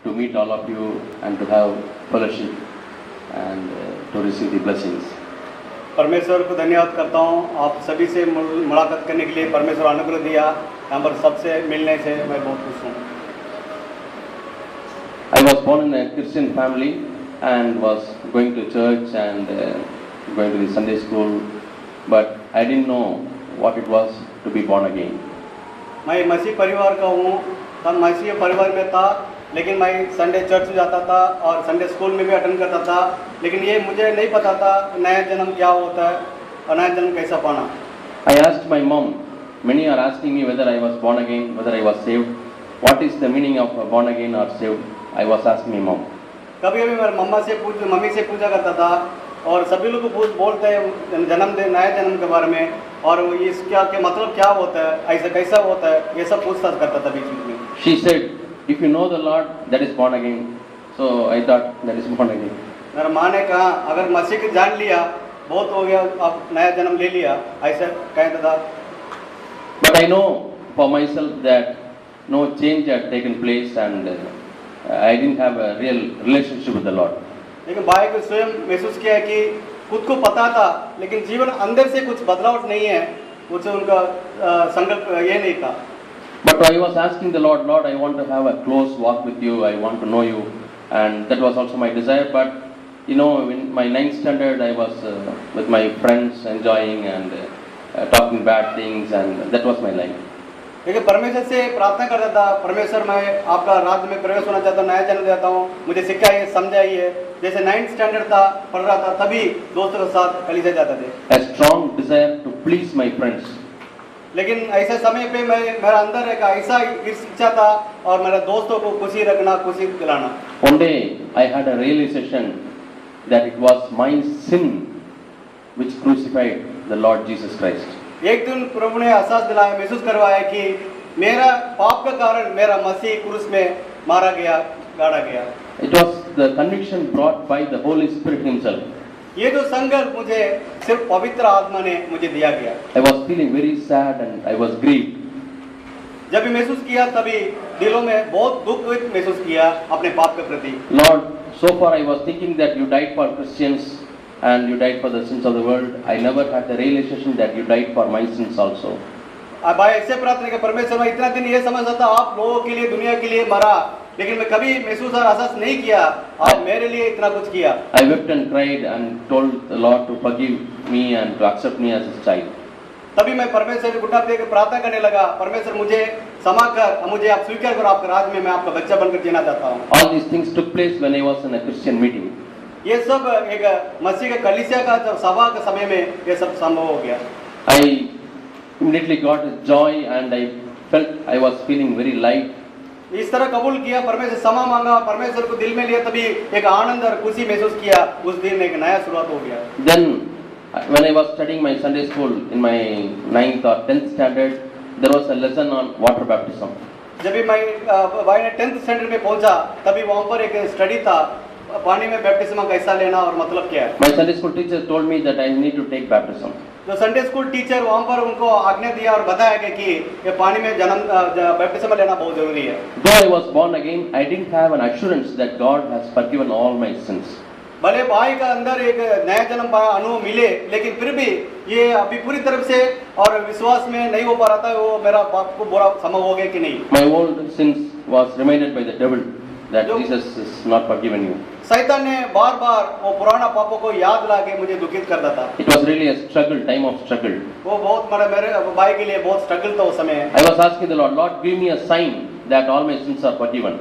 to meet all of you and to have fellowship and to receive the blessings. परमेश्वर को धन्यवाद करता हूँ, आप सभी से मुलाकात करने के लिए परमेश्वर अनुग्रह दिया, यहाँ पर सबसे मिलने से मैं बहुत खुश हूँ। I was born in a Christian family and was going to church and going to the Sunday school, but I didn't know what it was to be born again. मैं मसीह परिवार का हूँ, तब मसीह परिवार में था, लेकिन मैं संडे चर्च जाता था और संडे स्कूल में भी अटेंड करता था, लेकिन ये मुझे नहीं पता था नया जन्म क्या होता है और नया जन्म कैसा पाना। I asked my mom, many are asking me whether I was born again, whether I was saved. What is the meaning of born again or saved? I was asking my mom. कभी कभी मैं mummy से पूछा करता था और सभी लोग बोलते हैं नया जन्म के बारे में और इसका के मतलब क्या होता है, ऐसा कैसा होता है, ये सब पूछताछ करता था बीच में। She said, if you know the Lord, that is born again. So I thought that is born again. मेरा माँ ने कहा अगर मसीह को जान लिया बहुत हो गया, अब नया जन्म ले लिया, ऐसा कहता था। But I know for myself that no change had taken place and I didn't have a real relationship with the Lord. लेकिन भाई को स्वयं महसूस किया है कि खुद को पता था, लेकिन जीवन अंदर से कुछ बदलाव नहीं है, कुछ उनका संकल्प ये नहीं था। But I was asking the Lord, Lord, I want to have a close walk with you, I want to know you, and that was also my desire. But you know, in my 9th standard, I was with my friends enjoying and talking bad things, and that was my life. लेकिन परमेश्वर से प्रार्थना करता था, परमेश्वर मैं आपका राज्य में प्रवेश होना चाहता हूँ, नया जन्म देता हूँ, मुझे सिखाइए, समझाइए। जैसे 9th स्टैंडर्ड था, पढ़ रहा था, तभी दोस्तों के साथ कलीसिया जाते थे। A strong desire to please my friends. लेकिन ऐसे समय पे मेरा अंदर एक ऐसा इच्छा था और मेरे दोस्तों को खुशी रखना, खुशी दिलाना। One day I had a realization that it was my sin which crucified the Lord Jesus Christ. एक दिन प्रभु ने एहसास दिलाया, महसूस करवाया कि मेरा पाप का कारण मेरा मसीह क्रूस में मारा गया, गाड़ा गया। It was the conviction brought by the Holy Spirit Himself. ये जो संकल्प मुझे सिर्फ पवित्र आत्मा ने मुझे दिया गया। I was feeling very sad and I was grieved. जब भी महसूस किया तभी दिलों में बहुत दुख महसूस किया अपने पाप के प्रति। Lord, so far I was thinking that you died for Christians and you died for the sins of the world. I never had the realization that you died for my sins also. अब भाई ऐसे प्रार्थना के परमेश्वर, मैं इतना दिन ये समझता था आप लोगों के लिए, दुनिया के लिए मरा, लेकिन मैं कभी महसूस और एहसास नहीं किया आप मेरे लिए इतना कुछ किया। I wept and cried and told the Lord to forgive me and to accept me as His child. तभी मैं परमेश्वर को घुटना देकर प्रार्थना करने लगा, परमेश्वर मुझे क्षमा कर, मुझे आप स्वीकार करो, आपके राज्य में मैं आपका बच्चा बनकर जीना चाहता हूँ। All these things took place when I was in a Christian meeting. ये सब एक मसीह का कलीसिया का जब सभा के समय में ये सब संभव हो गया। I immediately got a joy and I felt I was feeling very light. इस तरह कबूल किया, परमेश्वर क्षमा मांगा, परमेश्वर को दिल में लिया, तभी एक आनंद और खुशी महसूस किया, उस दिन एक नया शुरुआत हो गया। Then when I was studying my Sunday school in my 9th or 10th standard, there was a lesson on water baptism. जब भी मैं 10th स्टैंडर्ड में पहुंचा, तभी वहाँ पर एक स्टडी था, पानी में बैप्टिज्म कैसा लेना और मतलब क्या है। My Sunday school teacher told me that I need to take baptism. जो संडे स्कूल टीचर वहाँ पर उनको आज्ञा दिया और बताया गया कि ये पानी में बैप्टिज्म लेना बहुत जरूरी है। Though I was born again, I didn't have an assurance that God has forgiven all my sins. भले भाई का अंदर एक नया जन्म अनुभव मिले, लेकिन फिर भी ये अभी पूरी तरफ से और विश्वास में नहीं हो पा रहा था, वो मेरा पाप को बुरा समझ हो गया कि नहीं। My old sins was reminded by the devil that Jesus is not forgiven you. शैतान ने बार-बार वो पुराना पापों को याद ला के मुझे दुखित करता था। It was really a struggle, time of struggle. वो बहुत मेरे भाई के लिए बहुत स्ट्रगल था उस समय। I was asking the Lord, Lord, give me a sign that all my sins are forgiven.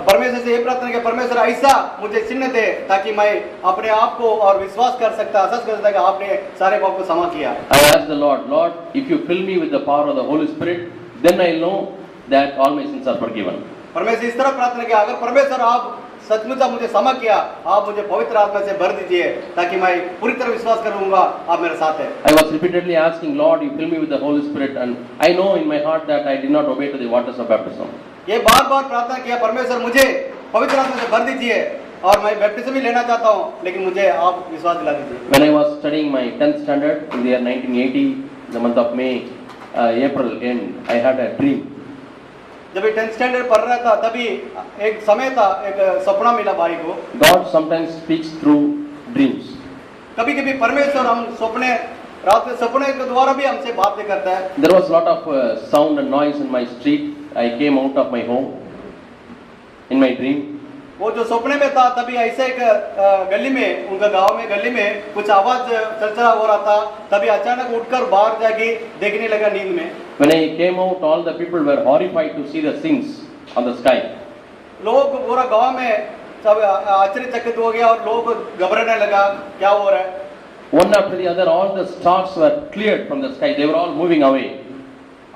परमेश्वर से ये प्रार्थना कि परमेश्वर ऐसा मुझे चिन्ह दे ताकि मैं अपने आप को और विश्वास कर सकता, एहसास कर सकता कि आपने सारे पाप को क्षमा किया। I asked the Lord, Lord, if you fill me with the power of the Holy Spirit, then I know that all my sins are forgiven. परमेश्वर इस तरह प्रार्थना किया, अगर परमेश्वर आप सचमुच मुझे क्षमा किया, आप मुझे पवित्र आत्मा से भर दीजिए ताकि मैं पूरी तरह विश्वास करूंगा आप मेरे साथ हैं। I was repeatedly asking, Lord, you fill me with the Holy Spirit, and I know in my heart that I did not obey to the waters of baptism. ये बार-बार प्रार्थना किया, परमेश्वर मुझे पवित्र आत्मा से भर दीजिए और मैं बैप्टिज्म भी लेना चाहता हूँ, लेकिन मुझे आप विश्वास दिला दीजिए। When I was studying my 10th standard in the year 1980, the month of May, April end, I had a dream. जब ये 10th स्टैंडर्ड पढ़ रहा था तभी एक समय था, एक सपना मिला भाई को। God sometimes speaks through dreams. कभी कभी परमेश्वर हम सपने, रात में सपने के द्वारा भी हमसे बातें करता है। There was a lot of sound and noise in my street. I came out of my home in my dream. वो जो सपने में था तभी ऐसे एक गली में, उनका गांव में गली में कुछ आवाज चलचला हो रहा था, तभी अचानक उठकर बाहर जाके देखने लगा नींद में। When I came out, all the people were horrified to see the things on the sky. लोग पूरा गांव में सब आश्चर्यचकित हो गया और लोग घबराने लगा, क्या हो रहा है। One after the other, all the stars were cleared from the sky. They were all moving away.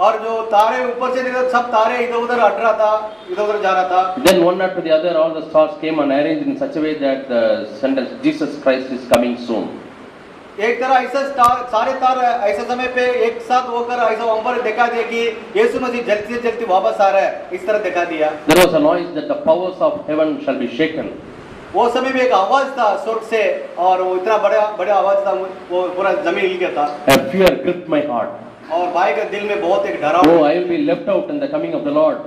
और जो तारे ऊपर से इधर, सब तारे इधर उधर हट रहा था, इधर उधर जा रहा था। Then one after the other, all the stars came and arranged in such a way that the sentence Jesus Christ is coming soon. एक तरह ऐसा स्टार, सारे तार ऐसे समय पे एक साथ होकर ऐसा अंबर दिखा दिया कि यीशु मसीह जल्दी से जल्दी वापस आ रहा है, इस तरह दिखा दिया। There was a noise that the powers of heaven shall be shaken. वो समय में एक आवाज था स्वर्ग से, और वो इतना बड़ा बड़ा आवाज था, वो पूरा जमीन हिल गया था। A fear gripped my heart. और भाई के दिल में बहुत एक डराव, Oh, I will be left out in the coming of the Lord.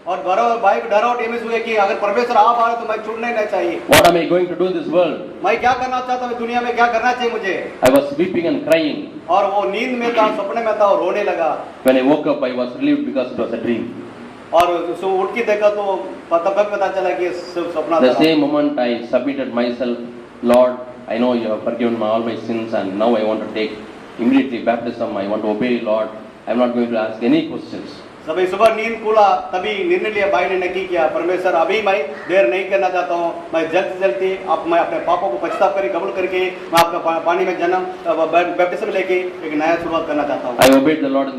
और भाई को डरावट ये महसूस हुआ कि अगर परमेश्वर आप आ रहे तो मैं छूटना ही नहीं चाहिए। What am I going to do in this world? मैं क्या करना चाहता हूँ दुनिया में, क्या करना चाहिए मुझे। I was weeping and crying. और वो नींद में था, सपने में था और रोने लगा। When I woke up, I was relieved because it was a dream. और उसको उठ के देखा तो तब पता चला कि सपना The था। same moment I submitted myself, Lord, I know you have forgiven all my sins and now I want to take immediately baptism. I want to obey, Lord. I am not going to ask any questions. सभी सुबह नींद खुला तभी निर्णय लिया भाई ने नक्की किया, परमेश्वर अभी मैं देर नहीं करना चाहता हूँ, मैं जल्द से जल्दी अब मैं अपने पापों को पछताव करके कबूल करके मैं आपका पानी में जन्म बैप्टिज्म लेके एक नया शुरुआत करना चाहता हूँ। I obeyed the Lord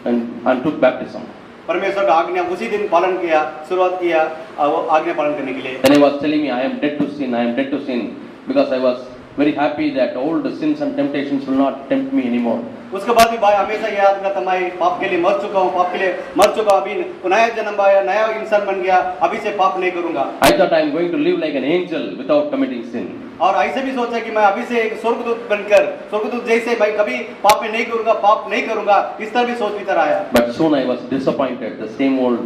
and took baptism. परमेश्वर का आज्ञा उसी दिन पालन किया, शुरुआत किया वो आज्ञा पालन करने के लिए। Then he was telling me, I am dead to sin, I am dead to sin, because I was very happy that all the sins and temptations will not tempt me anymore. उसके बाद भी भाई हमेशा याद करता, मैं पाप के लिए मर चुका हूँ, पाप के लिए मर चुका, अभी नया जन्म आया, नया इंसान बन गया, अभी से पाप नहीं करूंगा। I thought I am going to live like an angel without committing sin. और ऐसे भी सोचा कि मैं अभी से एक स्वर्गदूत बनकर, स्वर्गदूत जैसे मैं कभी पाप में नहीं करूंगा, पाप नहीं करूंगा, इस तरह भी सोच भी तरह आया। But soon I was disappointed. The same old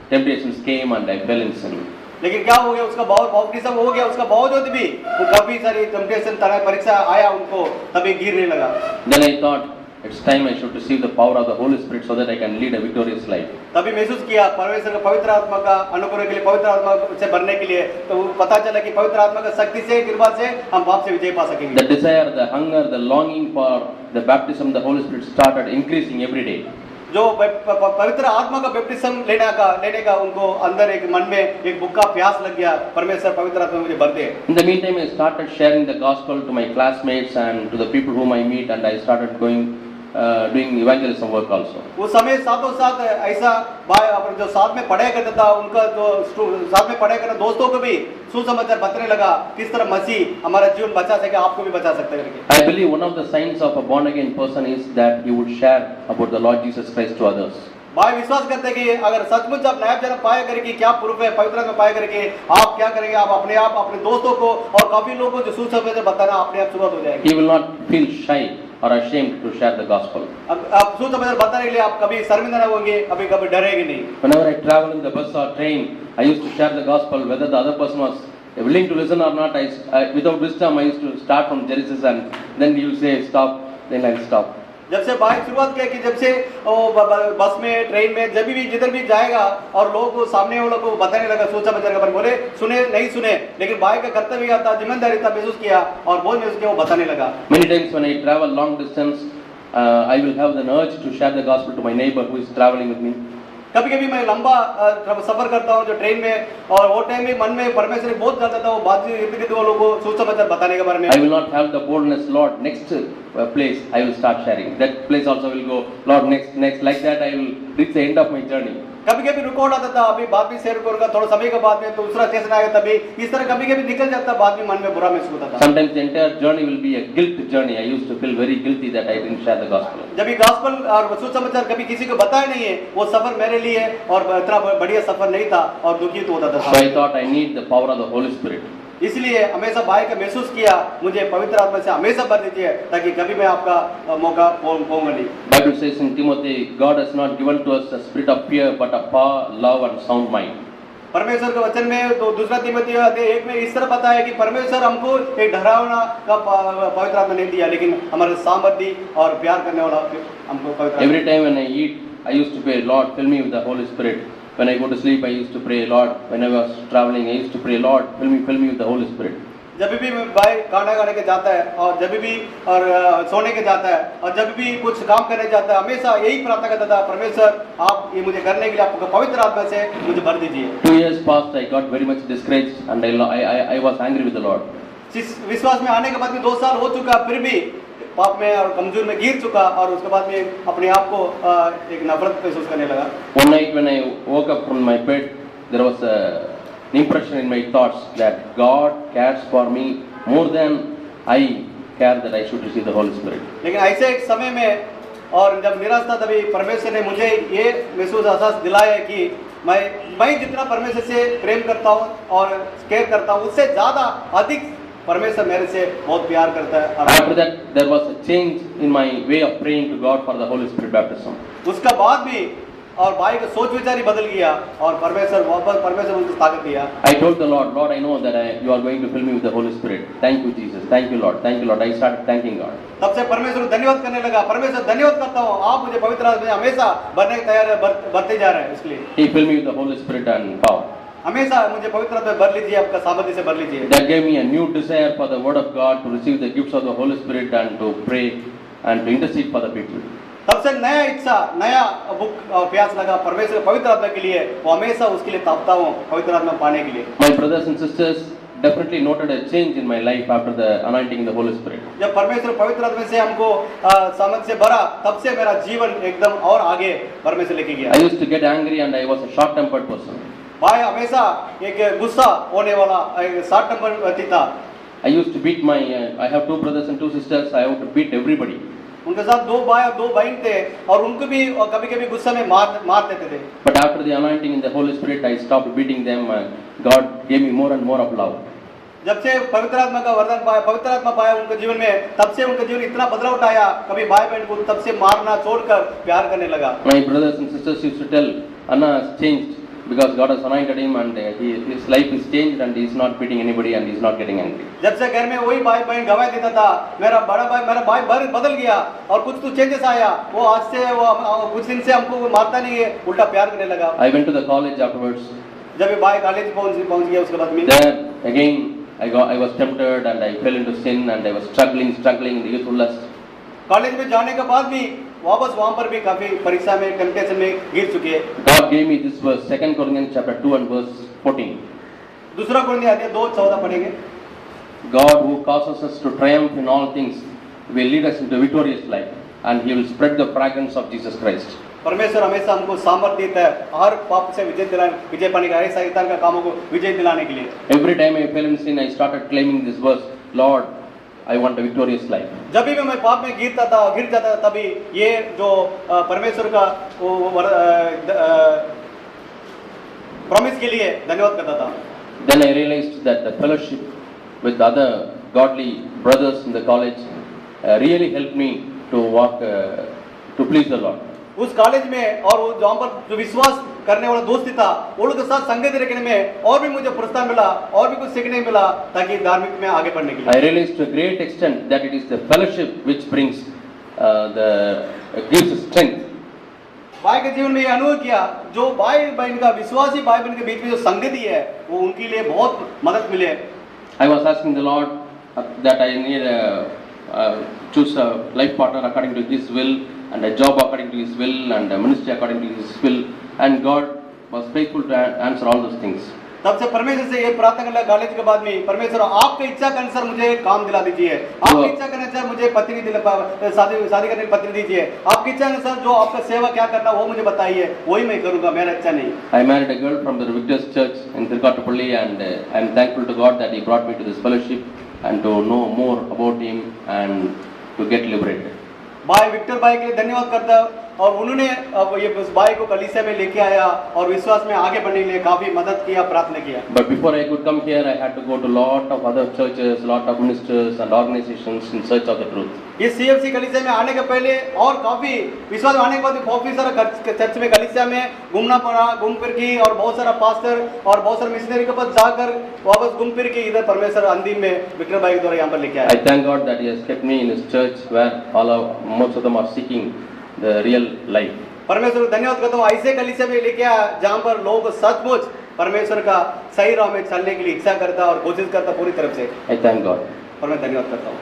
temptations came and I fell in sin. लेकिन क्या हो गया, उसका बावजूद हो गया, उसका बावजूद भी वो काफी सारी टेम्पटेशन तरह परीक्षा आया उनको, तभी गिरने लगा। Then I thought it's time I should receive the power of the Holy Spirit so that I can lead a victorious life. तभी महसूस किया परमेश्वर का पवित्र आत्मा का अनुग्रह के लिए, पवित्र आत्मा से भरने के लिए, तो पता चला कि पवित्र आत्मा का शक्ति से, कृपा से हम पाप से विजय पा सकेंगे। The desire, the hunger, the longing for the baptism of the Holy Spirit started increasing every day. जो पवित्र आत्मा का बैप्टिज्म लेने का उनको अंदर एक मन में एक भूखा प्यास लग गया, परमेश्वर पवित्र आत्मा मुझे भर दे। In the meantime, I started sharing the gospel to my classmates and to the people whom I meet, and I started doing evangelism work also. उस समय साथों साथ ऐसा भाई अपन जो साथ में पढ़ाई करता था, उनका जो साथ में पढ़ाई करना दोस्तों को भी सुसमाचार बताने लगा किस तरह मसीह हमारा जीवन बचा सके, आपको भी बचा सकता है। I believe one of the signs of a born again person is that he would share about the Lord Jesus Christ to others. भाई विश्वास करते हैं कि अगर सचमुच आप नया जन्म पाया करके, क्या प्रूफ है पवित्र आत्मा पाया करके, आप क्या करेंगे, आप अपने दोस्तों को और काफी लोगों को जो सुसमाचार बताना अपने आप शुरुआत हो जाएगी। He will not feel shy or ashamed to share the gospel. अब सुसमाचार बताने के लिए आप कभी शर्मिंदा नहीं होंगे, कभी डरेंगे नहीं। Whenever I travel in the bus or train, I used to share the gospel, whether the other person was willing to listen or not. Without wisdom, I used to start from Genesis and then he will say stop, then I'll stop. जब से bike शुरुआत किया कि जब से बस में, train में, जब भी जिधर भी जाएगा और लोग सामने वालों को बताने लगा सोचा बचा कर, बोले सुने नहीं सुने, लेकिन बाइक का कर्तव्य था, जिम्मेदारी था, महसूस किया और बहुत महसूस किया, वो बताने लगा। Many times when I travel long distance, I will have the urge to share the gospel to my neighbor who is traveling with me. कभी कभी मैं लंबा सफर करता हूँ जो ट्रेन में, और वो टाइम में मन में परमेश्वर बहुत ज्यादा था, वो बातचीत इर्द गिर्द लोगों को सुसमाचार बताने के बारे में। I will not have the boldness, Lord, next place I will start sharing. That place also will go, Lord, next. Like that I will reach the end of my journey. कभी कभी रुकॉर्ड आता था, अभी बात भी शेयर करूंगा, थोड़ा समय के बाद में दूसरा स्टेशन आएगा, तभी इस तरह कभी कभी निकल जाता, बाद में मन में बुरा महसूस होता था। Sometimes the entire journey will be a guilt journey. I used to feel very guilty that I didn't share the gospel. जब ये गॉस्पेल और सुसमाचार कभी किसी को बताया नहीं है, वो सफर मेरे लिए और इतना बढ़िया सफर नहीं था और दुखी तो होता था। So I thought I need the power of the Holy Spirit. इसलिए हमेशा भाई का महसूस किया मुझे पवित्र आत्मा से हमेशा भर दीजिए ताकि कभी मैं आपका मौका पाऊंगा नहीं। Bible says in Timothy, God has not given to us a spirit of fear, but of power, love, and sound mind. परमेश्वर के वचन में तो दूसरा तीमुथियुस अध्याय 1 में इस तरह बताया कि परमेश्वर हमको एक डरावना का पवित्र आत्मा नहीं दिया, लेकिन हमारे सामर्थ्य और प्यार करने वाला हमको पवित्र आत्मा। Every time when I eat, I used to pray, Lord, fill me with the Holy Spirit. When I go to sleep, I used to pray, Lord. When I was traveling, I used to pray, Lord, fill me with the Holy Spirit. जब भी भाई खाना खाने के जाता है और जब भी और सोने के जाता है और जब भी कुछ काम करने जाता है, हमेशा यही प्रार्थना करता था, परमेश्वर आप ये मुझे करने के लिए आपको पवित्र आत्मा से मुझे भर दीजिए। 2 years passed, I got very much discouraged and I was angry with the Lord. विश्वास में आने के बाद में 2 साल हो चुका, फिर भी पाप में और कमजोर में गिर चुका और उसके बाद में अपने आप को एक नफरत महसूस करने लगा। One night when I woke up from my bed, there was an impression in my thoughts that God cares for me more than I care that I should receive the Holy Spirit. लेकिन ऐसे एक समय में और जब निराश था, तभी परमेश्वर ने मुझे ये महसूस एहसास दिलाया कि मैं जितना परमेश्वर से प्रेम करता हूँ और केयर करता हूँ, उससे ज़्यादा अधिक परमेश्वर मेरे से बहुत प्यार करता है। After that, there was a change in my way of praying to God for the Holy Spirit baptism. उसका बाद भी और भाई का सोच विचार ही बदल गया और परमेश्वर उनको ताकत दिया। I told the Lord, I know that you are going to fill me with the Holy Spirit. Thank you, Jesus. Thank you, Lord. Thank you, Lord. I started thanking God. तब से परमेश्वर को धन्यवाद करने लगा, परमेश्वर धन्यवाद करता हूँ, आप मुझे पवित्र आत्मा में हमेशा भरने के तैयार बढ़ते जा रहे हैं। इसलिए He filled me with the Holy Spirit and power. हमेशा मुझे पवित्र आत्मा में भर लीजिए, आपका सामर्थ्य से भर लीजिए। That gave me a new desire for the Word of God, to receive the gifts of the Holy Spirit and to pray and to intercede for the people. तब से नया इच्छा, नया भूख और प्यास लगा परमेश्वर पवित्र आत्मा के लिए, वो हमेशा उसके लिए तापता हूँ पवित्र आत्मा पाने के लिए। My brothers and sisters definitely noted a change in my life after the anointing in the Holy Spirit. जब परमेश्वर पवित्र आत्मा से हमको सामर्थ्य से भरा, तब से मेरा जीवन एकदम और आगे परमेश्वर लेके गया। I used to get angry and I was a short-tempered person. भाई हमेशा एक गुस्सा होने वाला, शॉर्ट टेम्पर व्यक्ति था। I used to beat my. I have 2 brothers and 2 sisters. I have to beat everybody. उनके साथ 2 भाई और 2 बहन थे और उनको भी कभी-कभी गुस्सा में मार देते थे। But after the anointing in the Holy Spirit, I stopped beating them. God gave me more and more of love. जब से पवित्र आत्मा का वरदान पाया, पवित्र आत्मा पाया उनके जीवन में, तब से उनका जीवन इतना बदलाव उठाया, कभी भाई बहन को तब से मारना छोड़कर प्यार करने लगा। My brothers and sisters used to tell, Anna has changed because God has anointed him and his life is changed and he is not beating anybody and he is not getting angry. जब से घर में वही भाई बहन गवाही देता था, मेरा भाई बदल गया और कुछ तो चेंजेस आया, वो आज से वो कुछ दिन से हमको मारता नहीं है, उल्टा प्यार करने लगा। I went to the college afterwards. जब ये भाई कॉलेज पहुंच गया, उसके बाद में There again I was tempted and I fell into sin and I was struggling in the youthful lust. College में जाने के बाद भी वापस वहाँ पर भी काफी परीक्षा में, टेम्पटेशन में गिर चुके हैं। God gave me this verse, 2 Corinthians chapter 2 and verse 14. दूसरा कुरिन्थियों अध्याय 2:14 पढ़ेंगे। God who causes us to triumph in all things will lead us into victorious life and he will spread the fragrance of Jesus Christ. परमेश्वर हमेशा हमको सामर्थ्य देता है हर पाप से विजय पाने का, हर शैतान का कामों को विजय दिलाने के लिए। Every time I fell in sin, I started claiming this verse, Lord, I want a victorious life. जब भी मैं पाप में गिर जाता था, तभी ये जो परमेश्वर का प्रॉमिस के लिए धन्यवाद करता था। Then I realized that the fellowship with other godly brothers in the college really helped me to walk to please the Lord. उस कॉलेज में और वो जहाँ पर जो विश्वास करने वाला दोस्ती था, उनके साथ संगत रखने में और भी मुझे प्रोत्साहन मिला और भी कुछ सीखने मिला ताकि धार्मिक में आगे बढ़ने के लिए। I realized to a great extent that it is the fellowship which brings gives strength. भाई के जीवन में ये अनुभव किया, जो भाई बहन का विश्वासी भाई बहन के बीच में जो संगति है, वो उनके लिए बहुत मदद मिले। I was asking the Lord that I need choose a life partner according to His will and a job according to His will and a ministry according to His will, and God was faithful to answer all those things. तब से परमेश्वर से ये प्रार्थना करना college के बाद में, परमेश्वर आपकी इच्छा के अनुसार मुझे काम दिला दीजिए, आपकी इच्छा के अनुसार मुझे पत्नी शादी करने की पत्नी दीजिए, आपकी इच्छा के अनुसार जो आपका सेवा क्या करना वो मुझे बताइए, वही मैं करूंगा, मेरा इच्छा नहीं। I married a girl from the Victor's Church in Tirukatapalli and I am thankful to God that He brought me to this fellowship and to know more about Him and to get liberated. भाई Victor भाई के लिए धन्यवाद करता और उन्होंने अब ये उस भाई को कलीसिया में लेके आया और विश्वास में आगे बढ़ने के लिए काफी मदद किया, प्रार्थना किया। But before I could come here, I had to go to lot of other churches, lot of ministers and organizations in search of the truth. ये CFC कलीसिया में आने के पहले और काफी विश्वास में आने के बाद काफी सारा चर्च में कलीसिया में घूमना पड़ा, घूम फिर की, और बहुत सारा पास्टर और बहुत सारे मिशनरी के पास जाकर वापस घूम फिर के इधर परमेश्वर अंतिम में विक्रम भाई के द्वारा यहाँ पर लेके आया। I thank God that He has kept me in His church where most of them are seeking the real life. परमेश्वर को धन्यवाद करता हूँ, ऐसे कलीसिया में लेके आया जहाँ पर लोग सचमुच परमेश्वर का सही राह में चलने के लिए इच्छा करता और कोशिश करता पूरी तरफ से। I thank God. और मैं धन्यवाद करता हूँ।